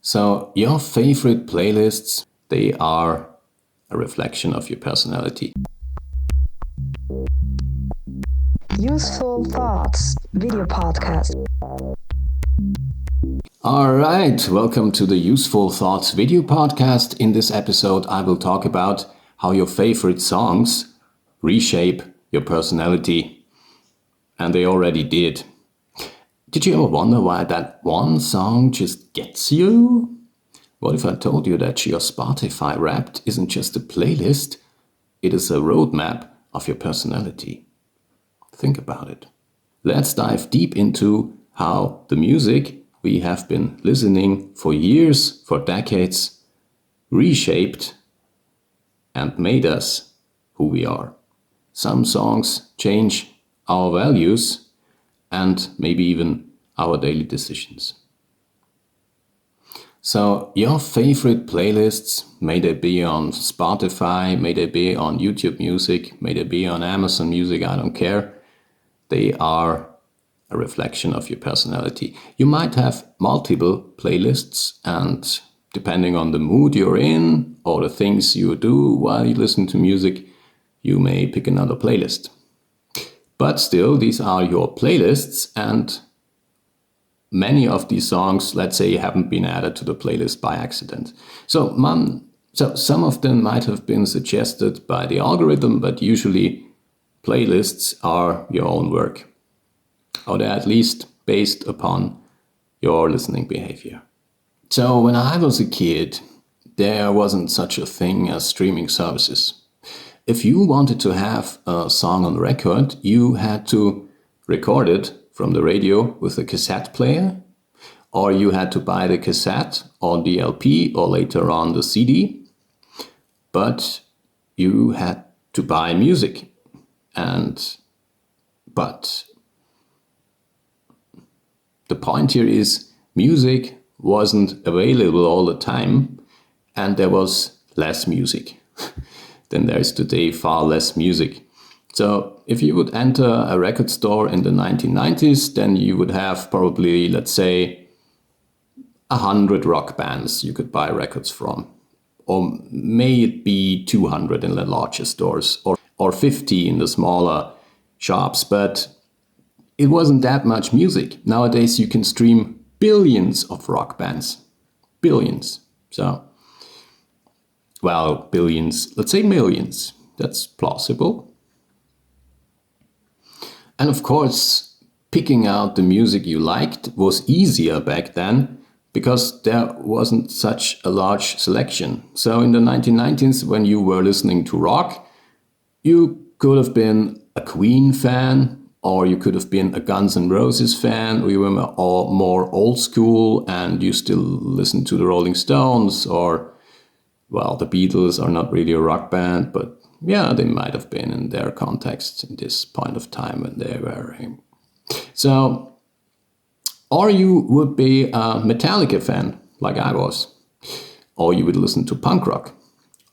So your favorite playlists, they are a reflection of your personality. Useful Thoughts video podcast. All right, welcome to the Useful Thoughts video podcast. In this episode, I will talk about how your favorite songs reshape your personality. And they already did. Did you ever wonder why that one song just gets you? What if I told you that your Spotify Wrapped isn't just a playlist, it is a roadmap of your personality? Think about it. Let's dive deep into how the music we have been listening for years, for decades, reshaped and made us who we are. Some songs change our values and maybe even our daily decisions. So your favorite playlists, may they be on Spotify, may they be on YouTube Music, may they be on Amazon Music, I don't care. They are a reflection of your personality. You might have multiple playlists, and depending on the mood you're in or the things you do while you listen to music, you may pick another playlist. But still, these are your playlists, and many of these songs, let's say, haven't been added to the playlist by accident. So some of them might have been suggested by the algorithm, but usually playlists are your own work, or they're at least based upon your listening behavior. So when I was a kid, there wasn't such a thing as streaming services. If you wanted to have a song on record, you had to record it from the radio with a cassette player, or you had to buy the cassette or the LP or later on the CD. But you had to buy music. But the point here is music wasn't available all the time, and there was less music. Then there is today far less music. So if you would enter a record store in the 1990s, then you would have probably, let's say, 100 rock bands you could buy records from. Or may it be 200 in the larger stores, or 50 in the smaller shops. But it wasn't that much music. Nowadays you can stream billions of rock bands. Billions. Billions, let's say millions. That's plausible. And of course, picking out the music you liked was easier back then because there wasn't such a large selection. So in the 1990s, when you were listening to rock, you could have been a Queen fan, or you could have been a Guns N' Roses fan, or you were more old school and you still listen to the Rolling Stones, or the Beatles are not really a rock band, but yeah, they might have been in their context in this point of time when they were. So, or you would be a Metallica fan, like I was, or you would listen to punk rock,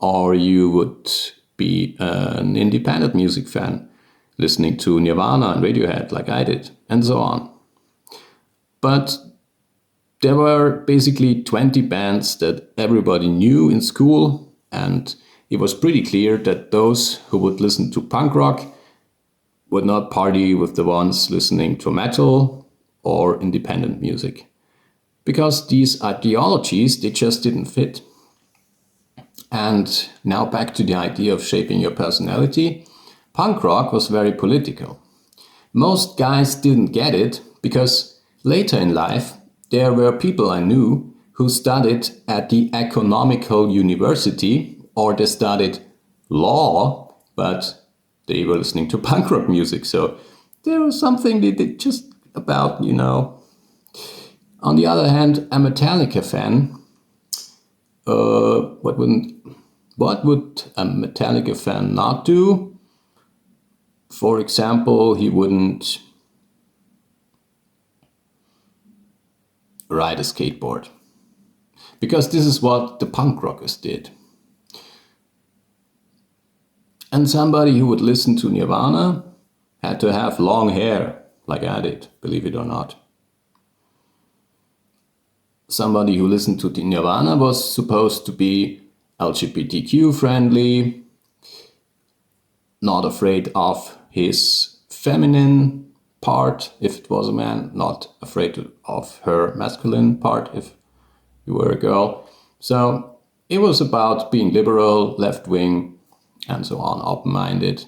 or you would be an independent music fan, listening to Nirvana and Radiohead, like I did, and so on. But there were basically 20 bands that everybody knew in school, and it was pretty clear that those who would listen to punk rock would not party with the ones listening to metal or independent music. Because these ideologies, they just didn't fit. And now back to the idea of shaping your personality. Punk rock was very political. Most guys didn't get it because later in life, there were people I knew who studied at the economical university, or they studied law, but they were listening to punk rock music. So there was something they did just about, On the other hand, a Metallica fan, what would a Metallica fan not do? For example, he wouldn't ride a skateboard. Because this is what the punk rockers did. And somebody who would listen to Nirvana had to have long hair, like I did, believe it or not. somebody who listened to Nirvana was supposed to be LGBTQ friendly, not afraid of his feminine part if it was a man, not afraid of her masculine part if you were a girl. So it was about being liberal, left-wing, and so on, open-minded.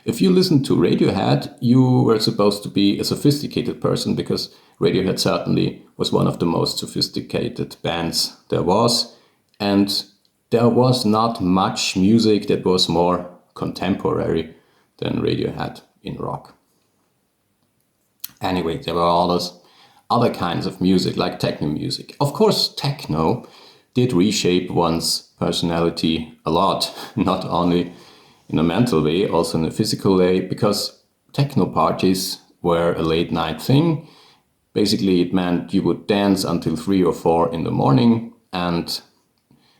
If you listened to Radiohead, you were supposed to be a sophisticated person, because Radiohead certainly was one of the most sophisticated bands there was. And there was not much music that was more contemporary than Radiohead in rock. Anyway, there were other kinds of music, like techno music. Of course, techno did reshape one's personality a lot, not only in a mental way, also in a physical way, because techno parties were a late night thing. Basically, it meant you would dance until 3 or 4 in the morning, and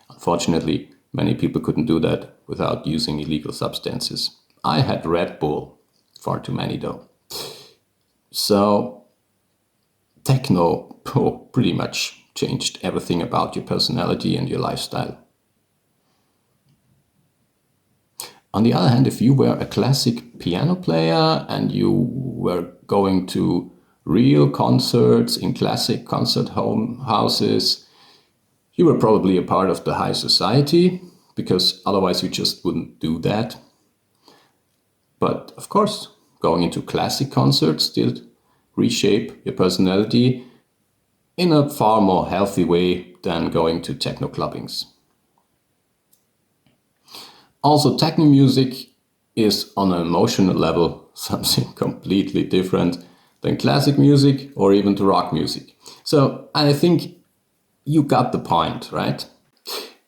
unfortunately, many people couldn't do that without using illegal substances. I had Red Bull, far too many though. So techno pretty much changed everything about your personality and your lifestyle. On the other hand, if you were a classic piano player and you were going to real concerts in classic concert houses, you were probably a part of the high society, because otherwise you just wouldn't do that. But of course, going into classic concerts did reshape your personality in a far more healthy way than going to techno clubbings. Also, techno music is on an emotional level something completely different than classic music or even to rock music. So I think you got the point, right?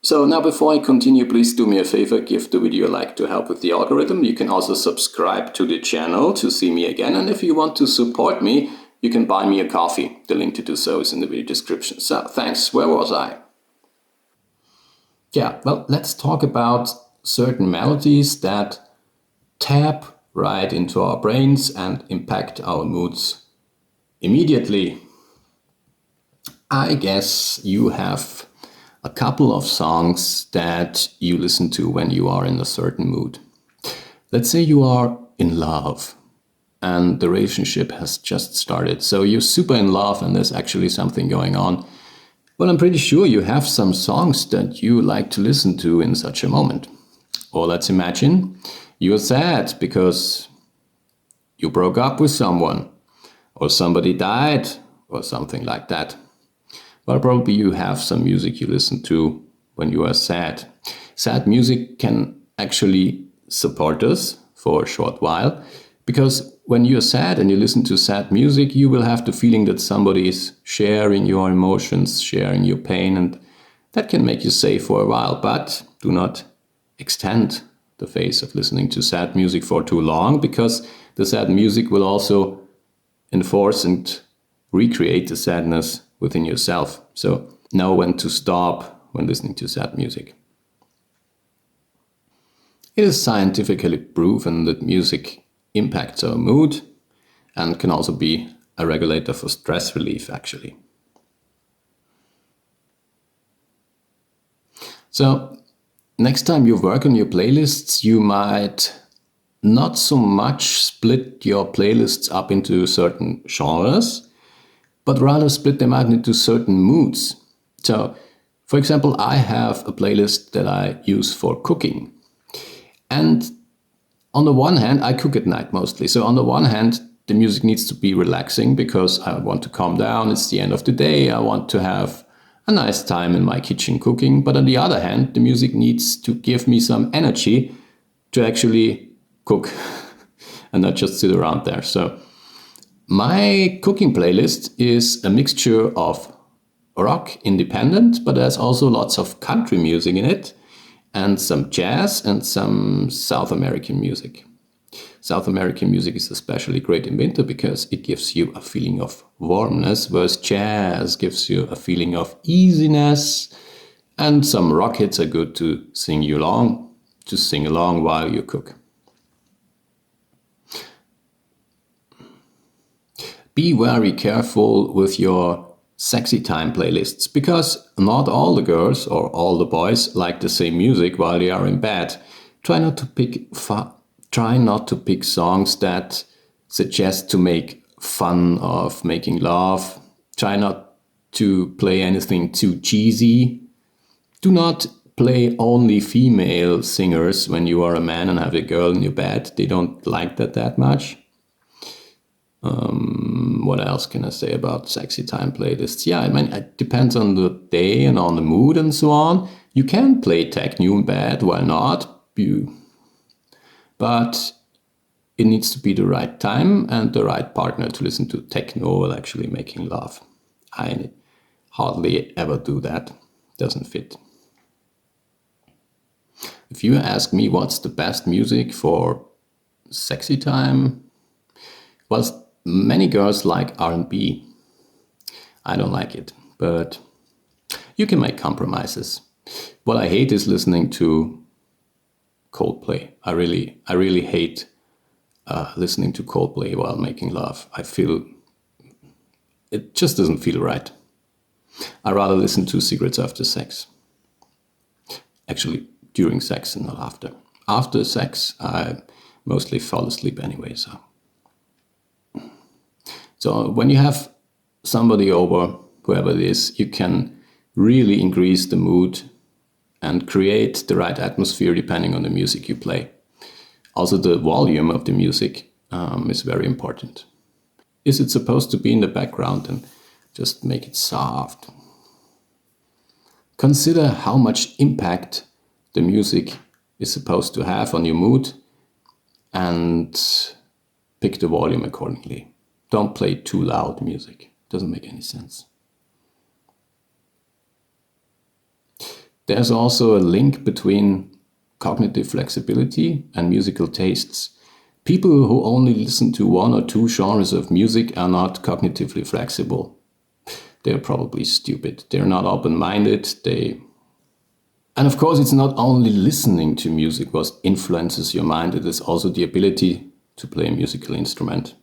So now before I continue, please do me a favor, give the video a like to help with the algorithm. You can also subscribe to the channel to see me again. And if you want to support me, you can buy me a coffee. The link to do so is in the video description. So thanks. Where was I? Yeah, well, let's talk about certain melodies that tap right into our brains and impact our moods immediately. I guess you have a couple of songs that you listen to when you are in a certain mood. Let's say you are in love and the relationship has just started. So you're super in love and there's actually something going on. Well, I'm pretty sure you have some songs that you like to listen to in such a moment. Or let's imagine you're sad because you broke up with someone or somebody died or something like that. Well, probably you have some music you listen to when you are sad. Sad music can actually support us for a short while, because when you're sad and you listen to sad music, you will have the feeling that somebody is sharing your emotions, sharing your pain, and that can make you safe for a while. But do not extend the phase of listening to sad music for too long, because the sad music will also enforce and recreate the sadness within yourself. So know when to stop when listening to sad music. It is scientifically proven that music impacts our mood and can also be a regulator for stress relief, actually. So next time you work on your playlists, you might not so much split your playlists up into certain genres, but rather split them out into certain moods. So, for example, I have a playlist that I use for cooking. And on the one hand, I cook at night mostly. So on the one hand, the music needs to be relaxing because I want to calm down. It's the end of the day. I want to have a nice time in my kitchen cooking. But on the other hand, the music needs to give me some energy to actually cook and not just sit around there. So my cooking playlist is a mixture of rock, independent, but there's also lots of country music in it, and some jazz and some South American music. South American music is especially great in winter because it gives you a feeling of warmness, whereas jazz gives you a feeling of easiness, and some rock hits are good to sing along while you cook. Be very careful with your sexy time playlists, because not all the girls or all the boys like the same music while they are in bed. Try not to pick songs that suggest to make fun of making love. Try not to play anything too cheesy. Do not play only female singers when you are a man and have a girl in your bed. They don't like that much. What else can I say about sexy time playlists? Yeah, I mean, it depends on the day and on the mood and so on. You can play techno in bed, why not? But it needs to be the right time and the right partner to listen to techno while actually making love. I hardly ever do that. Doesn't fit. If you ask me what's the best music for sexy time, well, many girls like R&B. I don't like it, but you can make compromises. What I hate is listening to Coldplay. I really hate listening to Coldplay while making love. I feel it just doesn't feel right. I rather listen to Cigarettes After Sex. Actually, during sex and not after. After sex, I mostly fall asleep anyway. So when you have somebody over, whoever it is, you can really increase the mood and create the right atmosphere depending on the music you play. Also, the volume of the music is very important. Is it supposed to be in the background? And just make it soft. Consider how much impact the music is supposed to have on your mood and pick the volume accordingly. Don't play too loud music. Doesn't make any sense. There's also a link between cognitive flexibility and musical tastes. People who only listen to one or two genres of music are not cognitively flexible. They're probably stupid. They're not open-minded. And of course, it's not only listening to music what influences your mind. It is also the ability to play a musical instrument.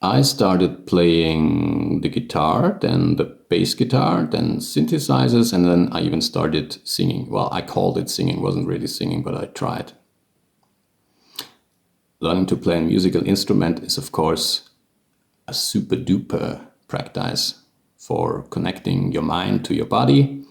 I started playing the guitar, then the bass guitar, then synthesizers, and then I even started singing. Well, I called it singing, wasn't really singing, but I tried. Learning to play a musical instrument is, of course, a super duper practice for connecting your mind to your body.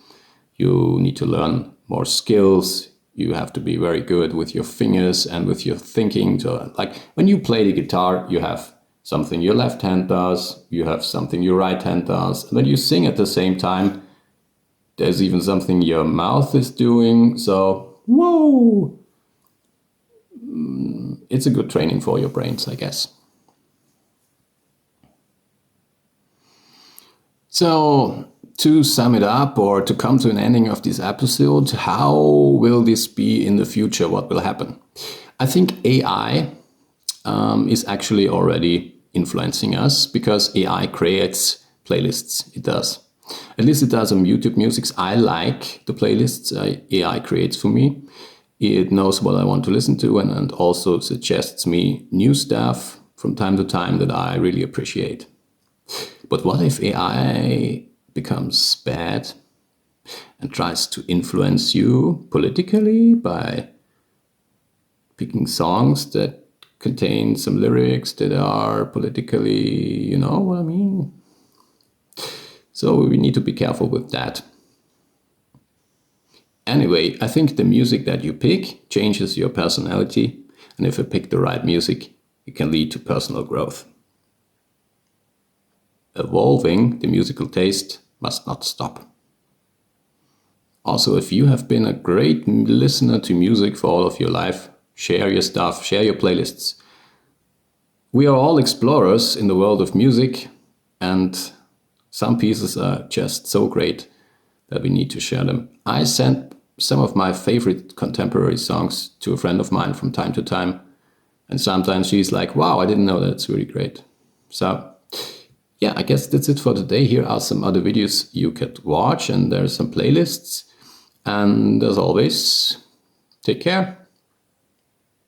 You need to learn more skills. You have to be very good with your fingers and with your thinking. So, like when you play the guitar, you have something your left hand does, you have something your right hand does. And when you sing at the same time, there's even something your mouth is doing. So, whoa! It's a good training for your brains, I guess. So, to sum it up or to come to an ending of this episode, how will this be in the future? What will happen? I think AI is actually already influencing us because AI creates playlists. It does. At least it does on YouTube Music. I like the playlists AI creates for me. It knows what I want to listen to and also suggests me new stuff from time to time that I really appreciate. But what if AI becomes bad and tries to influence you politically by picking songs that contain some lyrics that are politically, you know what I mean? So we need to be careful with that. Anyway, I think the music that you pick changes your personality, and if you pick the right music, it can lead to personal growth. Evolving the musical taste must not stop. Also, if you have been a great listener to music for all of your life, share your stuff, share your playlists. We are all explorers in the world of music, and some pieces are just so great that we need to share them. I sent some of my favorite contemporary songs to a friend of mine from time to time, and sometimes she's like, wow, I didn't know that, it's really great. So yeah, I guess that's it for today. Here are some other videos you could watch, and there's some playlists. And as always, take care.